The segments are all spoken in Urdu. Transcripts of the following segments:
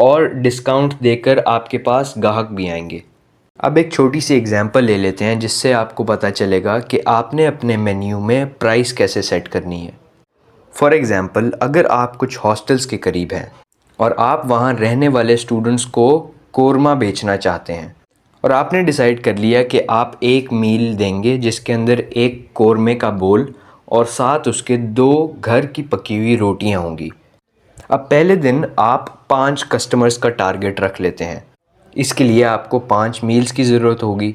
اور ڈسکاؤنٹ دے کر آپ کے پاس گاہک بھی آئیں گے۔ اب ایک چھوٹی سی اگزامپل لے لیتے ہیں جس سے آپ کو پتہ چلے گا کہ آپ نے اپنے مینیو میں پرائس کیسے سیٹ کرنی ہے۔ فار ایگزامپل، اگر آپ کچھ ہاسٹلس کے قریب ہیں اور آپ وہاں رہنے والے اسٹوڈنٹس کو قورمہ بیچنا چاہتے ہیں، اور آپ نے ڈیسائیڈ کر لیا کہ آپ ایک میل دیں گے جس کے اندر ایک قورمے کا بول اور ساتھ اس کے 2 گھر کی پکی ہوئی روٹیاں ہوں گی۔ اب پہلے دن آپ 5 کسٹمرز کا ٹارگٹ رکھ لیتے ہیں۔ اس کے لیے آپ کو 5 میلز کی ضرورت ہوگی،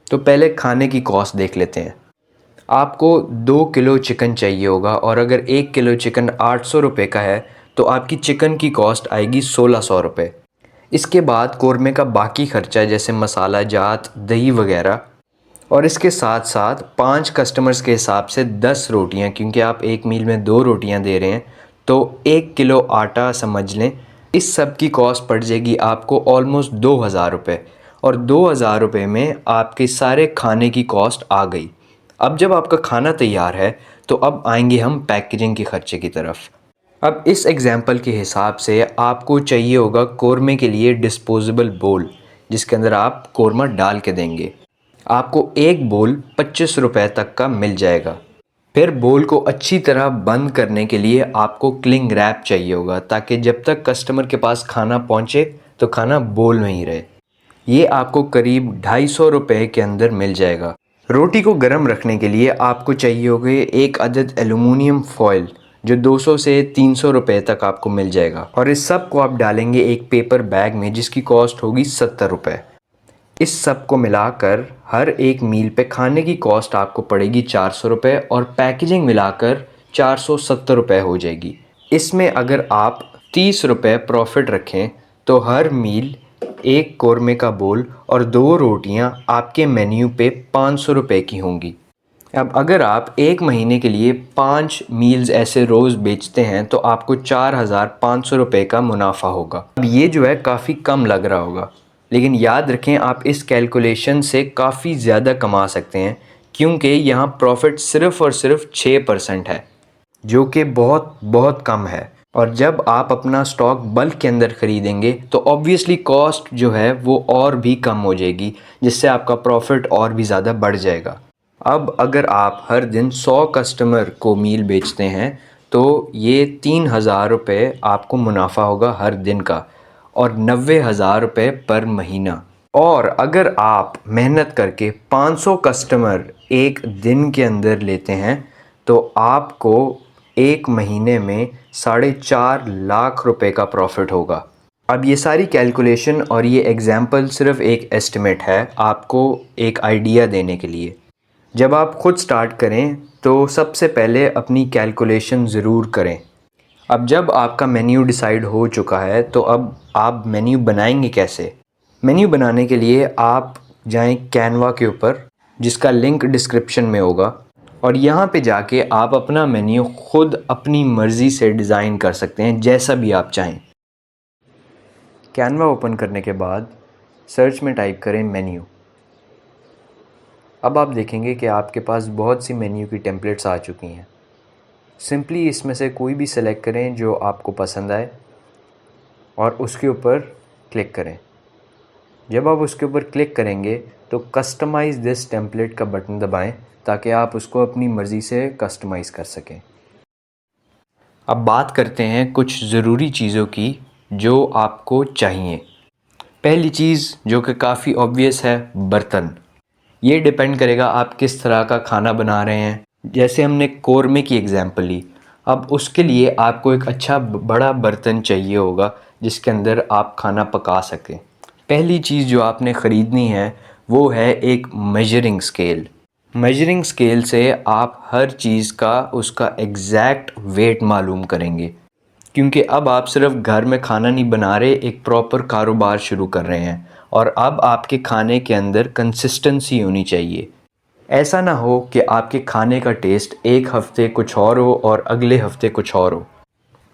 تو پہلے کھانے کی کاسٹ دیکھ لیتے ہیں۔ آپ کو 2 کلو چکن چاہیے ہوگا، اور اگر 1 کلو چکن 800 روپے کا ہے تو آپ کی چکن کی کاسٹ آئے گی 1600 روپے۔ اس کے بعد قورمے کا باقی خرچہ جیسے مسالہ جات، دہی وغیرہ، اور اس کے ساتھ ساتھ 5 کسٹمرز کے حساب سے 10 روٹیاں، کیونکہ آپ ایک میل میں 2 روٹیاں دے رہے ہیں تو 1 کلو آٹا سمجھ لیں۔ اس سب کی کاسٹ پڑ جائے گی آپ کو آلموسٹ 2000 روپے، اور 2000 روپے میں آپ کے سارے کھانے کی کاسٹ آ گئی۔ اب جب آپ کا کھانا تیار ہے تو اب آئیں گے ہم پیکیجنگ کے خرچے کی طرف۔ اب اس ایگزامپل کے حساب سے آپ کو چاہیے ہوگا قورمے کے لیے ڈسپوزیبل بول جس کے اندر آپ قورمہ ڈال کے دیں گے۔ آپ کو ایک بول 25 روپے تک کا مل جائے گا۔ پھر بول کو اچھی طرح بند کرنے کے لیے آپ کو کلنگ ریپ چاہیے ہوگا تاکہ جب تک کسٹمر کے پاس کھانا پہنچے تو کھانا بول میں ہی رہے۔ یہ آپ کو قریب 250 روپے کے اندر مل جائے گا۔ روٹی کو گرم رکھنے کے لیے آپ کو چاہیے ہوگے ایک عدد ایلومینیم فوائل جو 200 سے 300 روپے تک آپ کو مل جائے گا، اور اس سب کو آپ ڈالیں گے ایک پیپر بیگ میں جس کی کاسٹ ہوگی 70 روپے۔ اس سب کو ملا کر ہر ایک میل پہ کھانے کی کاسٹ آپ کو پڑے گی 400 روپے، اور پیکیجنگ ملا کر 470 روپے ہو جائے گی۔ اس میں اگر آپ 30 روپے پروفٹ رکھیں تو ہر میل ایک قورمے کا بول اور 2 روٹیاں آپ کے مینیو پہ 500 روپے کی ہوں گی۔ اب اگر آپ ایک مہینے کے لیے 5 میلز ایسے روز بیچتے ہیں تو آپ کو 4500 روپے کا منافع ہوگا۔ اب یہ جو ہے کافی کم لگ رہا ہوگا، لیکن یاد رکھیں آپ اس کیلکولیشن سے کافی زیادہ کما سکتے ہیں، کیونکہ یہاں پروفٹ صرف اور صرف 6% ہے، جو کہ بہت بہت کم ہے۔ اور جب آپ اپنا سٹاک بلک کے اندر خریدیں گے تو آبویسلی کاسٹ جو ہے وہ اور بھی کم ہو جائے گی، جس سے آپ کا پروفٹ اور بھی زیادہ بڑھ جائے گا۔ اب اگر آپ ہر دن 100 کسٹمر کو میل بیچتے ہیں تو یہ 3000 روپے آپ کو منافع ہوگا ہر دن کا، اور 90,000 روپے پر مہینہ۔ اور اگر آپ محنت کر کے 500 کسٹمر ایک دن کے اندر لیتے ہیں تو آپ کو ایک مہینے میں 4.5 لاکھ روپے کا پروفٹ ہوگا۔ اب یہ ساری کیلکولیشن اور یہ ایگزامپل صرف ایک ایسٹیمیٹ ہے آپ کو ایک آئیڈیا دینے کے لیے۔ جب آپ خود سٹارٹ کریں تو سب سے پہلے اپنی کیلکولیشن ضرور کریں۔ اب جب آپ کا مینیو ڈیسائیڈ ہو چکا ہے تو اب آپ مینیو بنائیں گے کیسے؟ مینیو بنانے کے لیے آپ جائیں کینوا کے اوپر جس کا لنک ڈسکرپشن میں ہوگا، اور یہاں پہ جا کے آپ اپنا مینیو خود اپنی مرضی سے ڈیزائن کر سکتے ہیں جیسا بھی آپ چاہیں۔ کینوا اوپن کرنے کے بعد سرچ میں ٹائپ کریں مینیو۔ اب آپ دیکھیں گے کہ آپ کے پاس بہت سی مینیو کی ٹیمپلیٹس آ چکی ہیں۔ سمپلی اس میں سے کوئی بھی سلیکٹ کریں جو آپ کو پسند آئے اور اس کے اوپر کلک کریں۔ جب آپ اس کے اوپر کلک کریں گے تو کسٹمائز دس ٹیمپلیٹ کا بٹن دبائیں تاکہ آپ اس کو اپنی مرضی سے کسٹمائز کر سکیں۔ اب بات کرتے ہیں کچھ ضروری چیزوں کی جو آپ کو چاہیے۔ پہلی چیز جو کہ کافی obvious ہے، برتن۔ یہ ڈیپینڈ کرے گا آپ کس طرح کا کھانا بنا رہے ہیں۔ جیسے ہم نے قورمے کی ایگزامپل لی، اب اس کے لیے آپ کو ایک اچھا بڑا برتن چاہیے ہوگا جس کے اندر آپ کھانا پکا سکیں۔ پہلی چیز جو آپ نے خریدنی ہے وہ ہے ایک میجرنگ اسکیل۔ میجرنگ اسکیل سے آپ ہر چیز کا اس کا ایگزیکٹ ویٹ معلوم کریں گے، کیونکہ اب آپ صرف گھر میں کھانا نہیں بنا رہے، ایک پراپر کاروبار شروع کر رہے ہیں، اور اب آپ کے کھانے کے اندر کنسسٹنسی ہونی چاہیے۔ ایسا نہ ہو کہ آپ کے کھانے کا ٹیسٹ ایک ہفتے کچھ اور ہو اور اگلے ہفتے کچھ اور ہو۔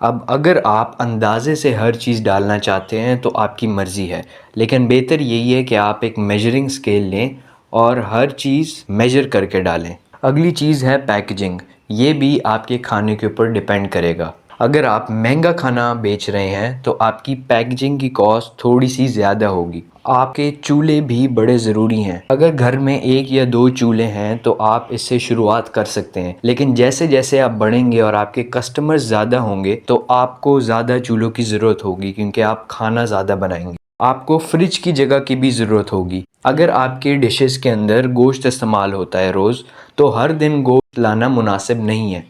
اب اگر آپ اندازے سے ہر چیز ڈالنا چاہتے ہیں تو آپ کی مرضی ہے، لیکن بہتر یہی ہے کہ آپ ایک میجرنگ اسکیل لیں اور ہر چیز میجر کر کے ڈالیں۔ اگلی چیز ہے پیکیجنگ۔ یہ بھی آپ کے کھانے کے اوپر ڈیپینڈ کرے گا۔ اگر آپ مہنگا کھانا بیچ رہے ہیں تو آپ کی پیکیجنگ کی کاسٹ تھوڑی سی زیادہ ہوگی۔ آپ کے چولہے بھی بڑے ضروری ہیں۔ اگر گھر میں 1 یا 2 چولہے ہیں تو آپ اس سے شروعات کر سکتے ہیں، لیکن جیسے جیسے آپ بڑھیں گے اور آپ کے کسٹمرز زیادہ ہوں گے تو آپ کو زیادہ چولہوں کی ضرورت ہوگی، کیونکہ آپ کھانا زیادہ بنائیں گے۔ آپ کو فریج کی جگہ کی بھی ضرورت ہوگی۔ اگر آپ کے ڈشز کے اندر گوشت استعمال ہوتا ہے روز، تو ہر دن گوشت لانا مناسب نہیں ہے۔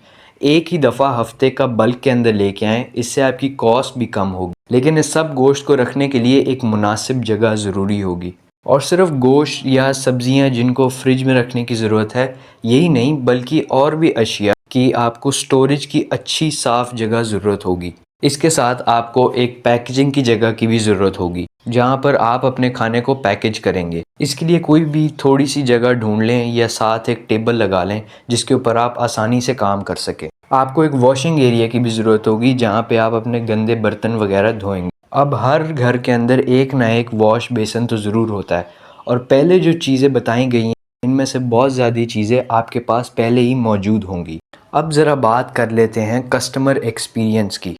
ایک ہی دفعہ ہفتے کا بلک کے اندر لے کے آئیں، اس سے آپ کی کاسٹ بھی کم ہوگی، لیکن اس سب گوشت کو رکھنے کے لیے ایک مناسب جگہ ضروری ہوگی۔ اور صرف گوشت یا سبزیاں جن کو فریج میں رکھنے کی ضرورت ہے یہی نہیں، بلکہ اور بھی اشیاء کی آپ کو سٹوریج کی اچھی صاف جگہ ضرورت ہوگی۔ اس کے ساتھ آپ کو ایک پیکیجنگ کی جگہ کی بھی ضرورت ہوگی، جہاں پر آپ اپنے کھانے کو پیکیج کریں گے۔ اس کے لیے کوئی بھی تھوڑی سی جگہ ڈھونڈ لیں یا ساتھ ایک ٹیبل لگا لیں جس کے اوپر آپ آسانی سے کام کر سکیں۔ آپ کو ایک واشنگ ایریا کی بھی ضرورت ہوگی جہاں پہ آپ اپنے گندے برتن وغیرہ دھوئیں گے۔ اب ہر گھر کے اندر ایک نہ ایک واش بیسن تو ضرور ہوتا ہے، اور پہلے جو چیزیں بتائی گئی ہیں ان میں سے بہت زیادہ چیزیں آپ کے پاس پہلے ہی موجود ہوں گی۔ اب ذرا بات کر لیتے ہیں کسٹمر ایکسپیرینس کی۔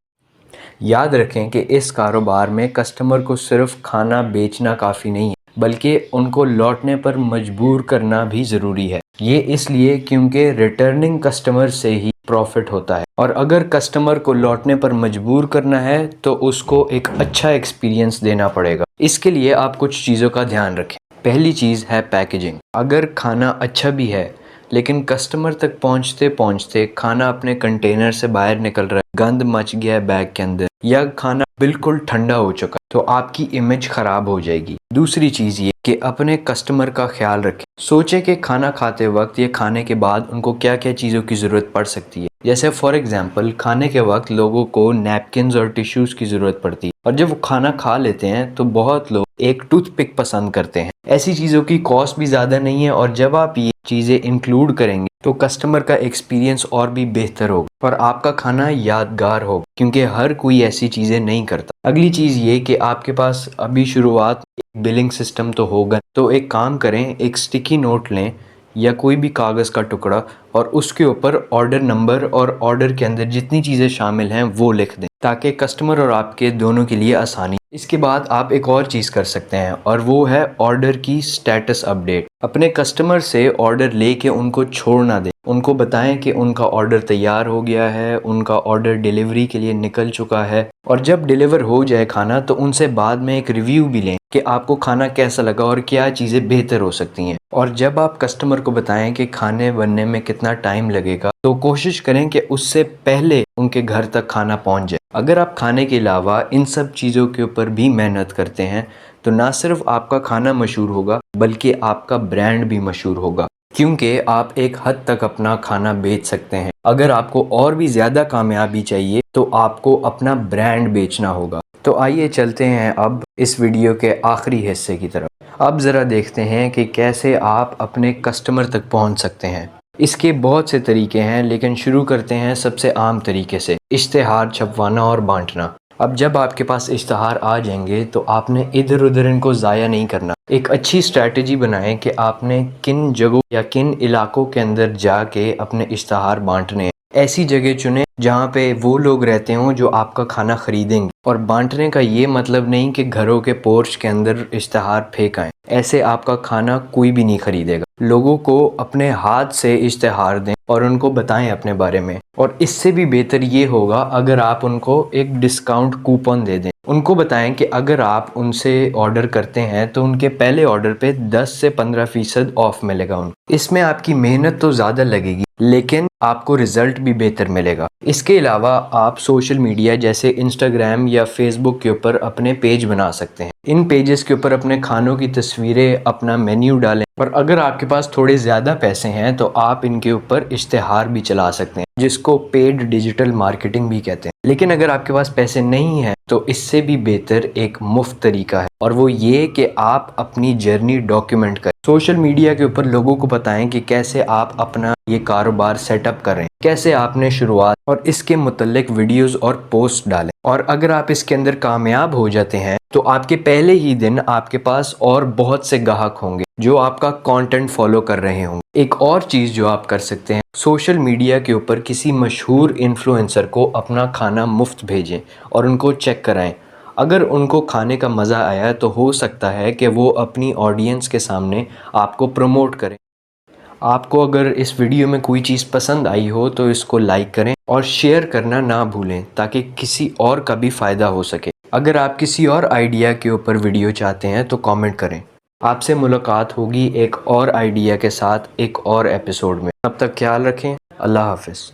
یاد رکھیں کہ اس کاروبار میں کسٹمر کو صرف کھانا بیچنا کافی نہیں ہے، بلکہ ان کو لوٹنے پر مجبور کرنا بھی ضروری ہے۔ یہ اس لیے کیونکہ ریٹرننگ کسٹمر سے ہی پروفٹ ہوتا ہے، اور اگر کسٹمر کو لوٹنے پر مجبور کرنا ہے تو اس کو ایک اچھا ایکسپیرینس دینا پڑے گا۔ اس کے لیے آپ کچھ چیزوں کا دھیان رکھیں۔ پہلی چیز ہے پیکیجنگ۔ اگر کھانا اچھا بھی ہے لیکن کسٹمر تک پہنچتے پہنچتے کھانا اپنے کنٹینر سے باہر نکل رہا ہے، گند مچ گیا ہے بیگ کے اندر، یا کھانا بالکل ٹھنڈا ہو چکا تو آپ کی امیج خراب ہو جائے گی۔ دوسری چیز یہ کہ اپنے کسٹمر کا خیال رکھیں۔ سوچیں کہ کھانا کھاتے وقت یا کھانے کے بعد ان کو کیا کیا چیزوں کی ضرورت پڑ سکتی ہے۔ جیسے فار ایگزامپل کھانے کے وقت لوگوں کو نیپکنز اور ٹیشوز کی ضرورت پڑتی ہے، اور جب وہ کھانا کھا لیتے ہیں تو بہت لوگ ایک ٹوتھ پک پسند کرتے ہیں۔ ایسی چیزوں کی کاسٹ بھی زیادہ نہیں ہے، اور جب آپ یہ چیزیں انکلوڈ کریں گے تو کسٹمر کا ایکسپیرینس اور بھی بہتر ہوگا اور آپ کا کھانا یادگار ہوگا، کیونکہ ہر کوئی ایسی چیزیں نہیں کرتا۔ اگلی چیز یہ کہ آپ کے پاس ابھی شروعات بلنگ سسٹم تو ہوگا، تو ایک کام کریں، ایک سٹیکی نوٹ لیں یا کوئی بھی کاغذ کا ٹکڑا، اور اس کے اوپر آرڈر نمبر اور آرڈر کے اندر جتنی چیزیں شامل ہیں وہ لکھ دیں، تاکہ کسٹمر اور آپ کے دونوں کے لیے آسانی۔ اس کے بعد آپ ایک اور چیز کر سکتے ہیں، اور وہ ہے آرڈر کی سٹیٹس اپڈیٹ۔ اپنے کسٹمر سے آرڈر لے کے ان کو چھوڑ نہ دیں، ان کو بتائیں کہ ان کا آرڈر تیار ہو گیا ہے، ان کا آرڈر ڈیلیوری کے لیے نکل چکا ہے، اور جب ڈیلیور ہو جائے کھانا تو ان سے بعد میں ایک ریویو بھی لیں کہ آپ کو کھانا کیسا لگا اور کیا چیزیں بہتر ہو سکتی ہیں۔ اور جب آپ کسٹمر کو بتائیں کہ کھانے بننے میں کتنا ٹائم لگے گا تو کوشش کریں کہ اس سے پہلے ان کے گھر تک کھانا پہنچ جائے۔ اگر آپ کھانے کے علاوہ ان سب چیزوں کے اوپر بھی محنت کرتے ہیں تو نہ صرف آپ کا کھانا مشہور ہوگا بلکہ آپ کا برانڈ بھی مشہور ہوگا، کیونکہ آپ ایک حد تک اپنا کھانا بیچ سکتے ہیں۔ اگر آپ کو اور بھی زیادہ کامیابی چاہیے تو آپ کو اپنا برانڈ بیچنا ہوگا۔ تو آئیے چلتے ہیں اب اس ویڈیو کے آخری حصے کی طرف۔ اب ذرا دیکھتے ہیں کہ کیسے آپ اپنے کسٹمر تک پہنچ سکتے ہیں۔ اس کے بہت سے طریقے ہیں، لیکن شروع کرتے ہیں سب سے عام طریقے سے، اشتہار چھپوانا اور بانٹنا۔ اب جب آپ کے پاس اشتہار آ جائیں گے تو آپ نے ادھر ادھر ان کو ضائع نہیں کرنا۔ ایک اچھی اسٹریٹجی بنائیں کہ آپ نے کن جگہوں یا کن علاقوں کے اندر جا کے اپنے اشتہار بانٹنے ہیں۔ ایسی جگہ چنیں جہاں پہ وہ لوگ رہتے ہوں جو آپ کا کھانا خریدیں گے، اور بانٹنے کا یہ مطلب نہیں کہ گھروں کے پورچ کے اندر اشتہار پھینکائیں، ایسے آپ کا کھانا کوئی بھی نہیں خریدے گا۔ لوگوں کو اپنے ہاتھ سے اشتہار دیں اور ان کو بتائیں اپنے بارے میں، اور اس سے بھی بہتر یہ ہوگا اگر آپ ان کو ایک ڈسکاؤنٹ کوپن دے دیں۔ ان کو بتائیں کہ اگر آپ ان سے آرڈر کرتے ہیں تو ان کے پہلے آرڈر پہ 10 سے 15% آف ملے گا۔ اس میں آپ کی محنت تو زیادہ لگے گی لیکن آپ کو رزلٹ بھی بہتر ملے گا۔ اس کے علاوہ آپ سوشل میڈیا جیسے انسٹاگرام یا فیس بک کے اوپر اپنے پیج بنا سکتے ہیں۔ ان پیجز کے اوپر اپنے کھانوں کی تصویریں، اپنا مینیو ڈالیں، اور اگر آپ کے پاس تھوڑے زیادہ پیسے ہیں تو آپ ان کے اوپر اشتہار بھی چلا سکتے ہیں، جس کو پیڈ ڈیجیٹل مارکیٹنگ بھی کہتے ہیں۔ لیکن اگر آپ کے پاس پیسے نہیں ہیں تو اس سے بھی بہتر ایک مفت طریقہ ہے، اور وہ یہ کہ آپ اپنی جرنی ڈاکیومنٹ کریں. سوشل میڈیا کے اوپر لوگوں کو بتائیں کہ کیسے آپ اپنا یہ کاروبار سیٹ اپ کریں، کیسے آپ نے شروعات، اور اس کے متعلق ویڈیوز اور پوسٹ ڈالیں. اور اگر آپ اس کے اندر کامیاب ہو جاتے ہیں تو آپ کے پہلے ہی دن آپ کے پاس اور بہت سے گاہک ہوں گے جو آپ کا کانٹینٹ فالو کر رہے ہوں گے. ایک اور چیز جو آپ کر سکتے ہیں، سوشل میڈیا کے اوپر کسی مشہور انفلوئنسر کو اپنا کھانا مفت بھیجیں اور ان کو چیک کرائیں. اگر ان کو کھانے کا مزہ آیا تو ہو سکتا ہے کہ وہ اپنی آڈینس کے سامنے آپ کو پروموٹ کریں. آپ کو اگر اس ویڈیو میں کوئی چیز پسند آئی ہو تو اس کو لائک کریں اور شیئر کرنا نہ بھولیں تاکہ کسی اور کا بھی فائدہ ہو سکے. اگر آپ کسی اور آئیڈیا کے اوپر ویڈیو چاہتے ہیں تو کامنٹ کریں. آپ سے ملاقات ہوگی ایک اور آئیڈیا کے ساتھ ایک اور ایپیسوڈ میں. تب تک خیال رکھیں. اللہ حافظ.